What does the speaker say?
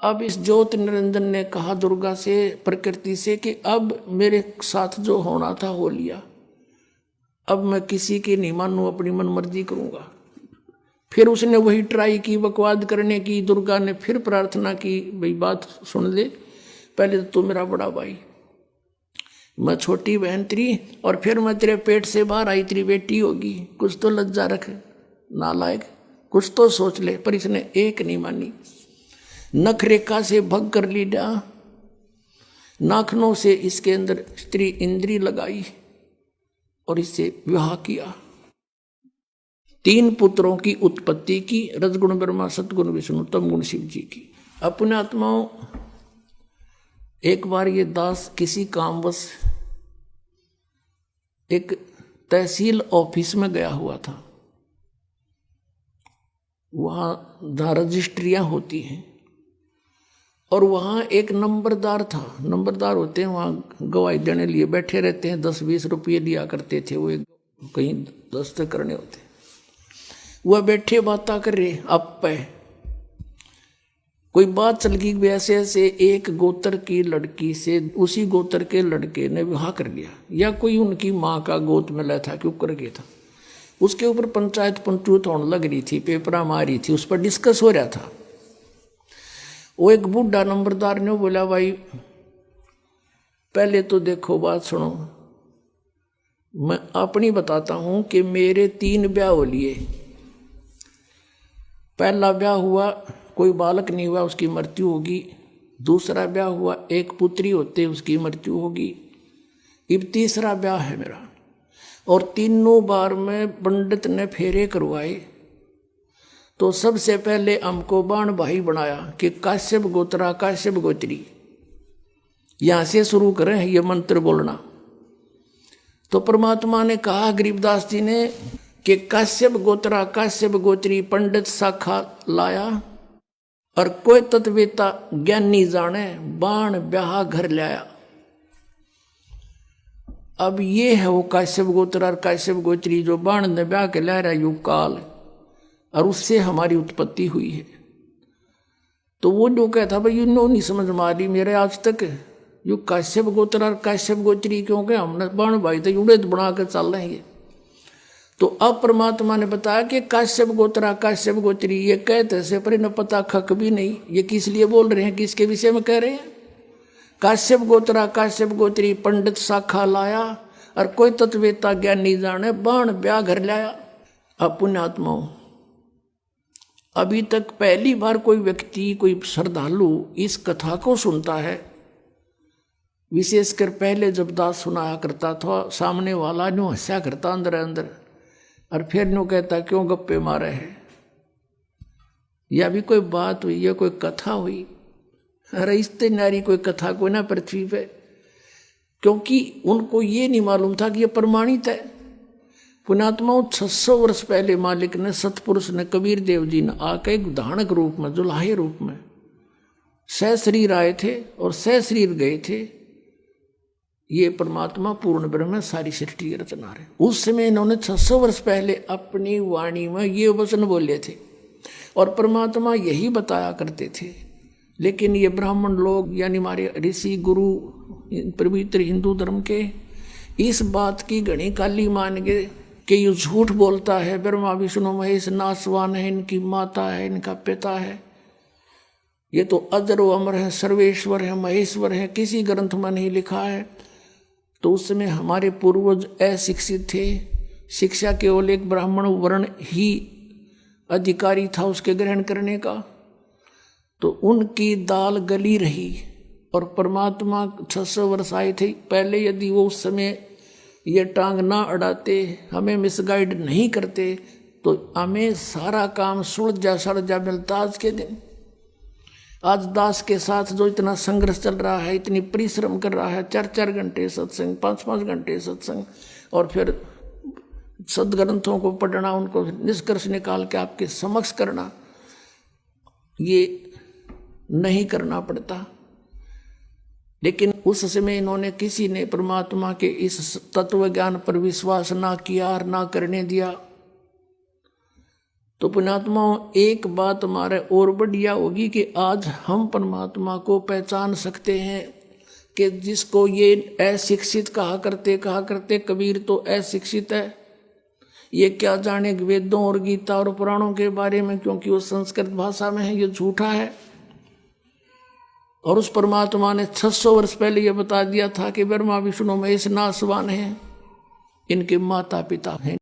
अब इस ज्योत निरंजन ने कहा दुर्गा से, प्रकृति से, कि अब मेरे साथ जो होना था हो लिया, अब मैं किसी की नहीं मानू, अपनी मन मर्जी करूंगा। फिर उसने वही ट्राई की बकवाद करने की। दुर्गा ने फिर प्रार्थना की, भाई बात सुन ले, पहले तो तू मेरा बड़ा भाई, मैं छोटी बहन तेरी, और फिर मैं तेरे पेट से बाहर आई, तेरी बेटी होगी, कुछ तो लज्जा रख नालायक, कुछ तो सोच ले। पर इसने एक नहीं मानी, नख रेखा से भग कर लिया, नाखनों से इसके अंदर स्त्री इंद्री लगाई और इससे विवाह किया। 3 पुत्रों की उत्पत्ति की, रजगुण ब्रह्मा, सतगुण विष्णु, तमगुण शिव जी की। अपने आत्माओं, एक बार ये दास किसी कामवश एक तहसील ऑफिस में गया हुआ था। वहाँ रजिस्ट्रियाँ होती हैं और वहाँ एक नंबरदार था। नंबरदार होते हैं वहाँ गवाही देने लिए बैठे रहते हैं, 10-20 रुपये लिया करते थे वो, कहीं दस्तखत करने होते। वह बैठे बातें कर रहे, अब पे कोई बात चल गई, वैसे ऐसे एक गोत्र की लड़की से उसी गोत्र के लड़के ने विवाह कर लिया, या कोई उनकी माँ का गोद में था, क्यों कर गया था। उसके ऊपर पंचायत पंचूत होने लग रही थी, पेपरा मारी थी, उस पर डिस्कस हो रहा था। वो एक बूढ़ा नंबरदार ने बोला, भाई पहले तो देखो बात सुनो, मैं अपनी बताता हूं कि मेरे 3 ब्याह हो लिए। पहला ब्याह हुआ, कोई बालक नहीं हुआ, उसकी मृत्यु होगी। दूसरा ब्याह हुआ, एक पुत्री होते, उसकी मृत्यु होगी। अब तीसरा ब्याह है मेरा, और तीनों बार में पंडित ने फेरे करवाए। तो सबसे पहले हमको बाण भाई बनाया कि काश्यप गोत्रा काश्यप गोत्री, यहां से शुरू करें ये मंत्र बोलना। तो परमात्मा ने कहा गरीबदास जी ने कि काश्यप गोत्रा काश्यप गोत्री पंडित शाखा लाया, और कोई तत्वेता ज्ञानी जाने बाण ब्याह घर लाया। अब ये है वो काश्यप गोत्र और काश्यप गोत्री जो बाण ने ब्याह के ला रहा युग काल, और उससे हमारी उत्पत्ति हुई है। तो वो जो कहता भाई यू नो नहीं समझ मारी मेरे आज तक, यू काश्यप गोत्र और काश्यप गोत्री क्योंकि हमने बाण भाई तो युड़े बना कर चल रहे हैं। तो अब परमात्मा ने बताया कि काश्यप गोत्रा काश्यप गोत्री, ये कहते से पर इन्हें पता खक भी नहीं ये किस लिए बोल रहे हैं, किसके विषय में कह रहे हैं। काश्यप गोत्रा काश्यप गोत्री पंडित शाखा लाया, और कोई तत्वेता ज्ञानी जाने बाण ब्याह घर लाया। अब पुण्यात्माओं, अभी तक पहली बार कोई व्यक्ति, कोई श्रद्धालु इस कथा को सुनता है। विशेषकर पहले जब दास सुनाया करता था, सामने वाला न्यू हंसा करता अंदर अंदर, और फिर न्यू कहता क्यों गप्पे मारे हैं, या भी कोई बात हुई, या कोई कथा हुई। अरे इतने नारी कोई कथा कोई ना पृथ्वी पे, क्योंकि उनको ये नहीं मालूम था कि ये प्रमाणित है। पुण्यात्माओं, 600 वर्ष पहले मालिक ने, सतपुरुष ने, कबीर देव जी ने आके एक उदाहरण रूप में, जुलाहे रूप में सहशरीर आए थे और सहशरीर गए थे। ये परमात्मा पूर्ण ब्रह्म है, सारी सृष्टि की रचना है। उस समय इन्होंने 600 वर्ष पहले अपनी वाणी में ये वचन बोले थे, और परमात्मा यही बताया करते थे। लेकिन ये ब्राह्मण लोग, यानी हमारे ऋषि गुरु पवित्र हिंदू धर्म के, इस बात की घनी काली मान गए कि ये झूठ बोलता है, ब्रह्मा विष्णु महेश नासवान है, इनकी माता है, इनका पिता है, ये तो अजर व अमर है, सर्वेश्वर है, महेश्वर है, किसी ग्रंथ में नहीं लिखा है। तो उस समय हमारे पूर्वज अशिक्षित थे, शिक्षा केवल एक ब्राह्मण वर्ण ही अधिकारी था उसके ग्रहण करने का। तो उनकी दाल गली रही, और परमात्मा 600 वर्ष आए थे पहले। यदि वो उस समय ये टांग ना अड़ाते, हमें मिसगाइड नहीं करते, तो हमें सारा काम सुलझा सड़जा मिलता आज के दिन। आज दास के साथ जो इतना संघर्ष चल रहा है, इतनी परिश्रम कर रहा है, 4-4 घंटे सत्संग, 5-5 घंटे सत्संग, और फिर सदग्रंथों को पढ़ना, उनको निष्कर्ष निकाल के आपके समक्ष करना, ये नहीं करना पड़ता। लेकिन उस समय इन्होंने, किसी ने परमात्मा के इस तत्व ज्ञान पर विश्वास ना किया और ना करने दिया। तो पुण्यात्माओं, एक बात हमारे और बढ़िया होगी कि आज हम परमात्मा को पहचान सकते हैं कि जिसको ये अशिक्षित कहा करते कबीर तो अशिक्षित है, ये क्या जाने वेदों और गीता और पुराणों के बारे में, क्योंकि वो संस्कृत भाषा में है, ये झूठा है। और उस परमात्मा ने 600 वर्ष पहले ये बता दिया था कि ब्रह्मा विष्णु महेश नासवान हैं, इनके माता पिता हैं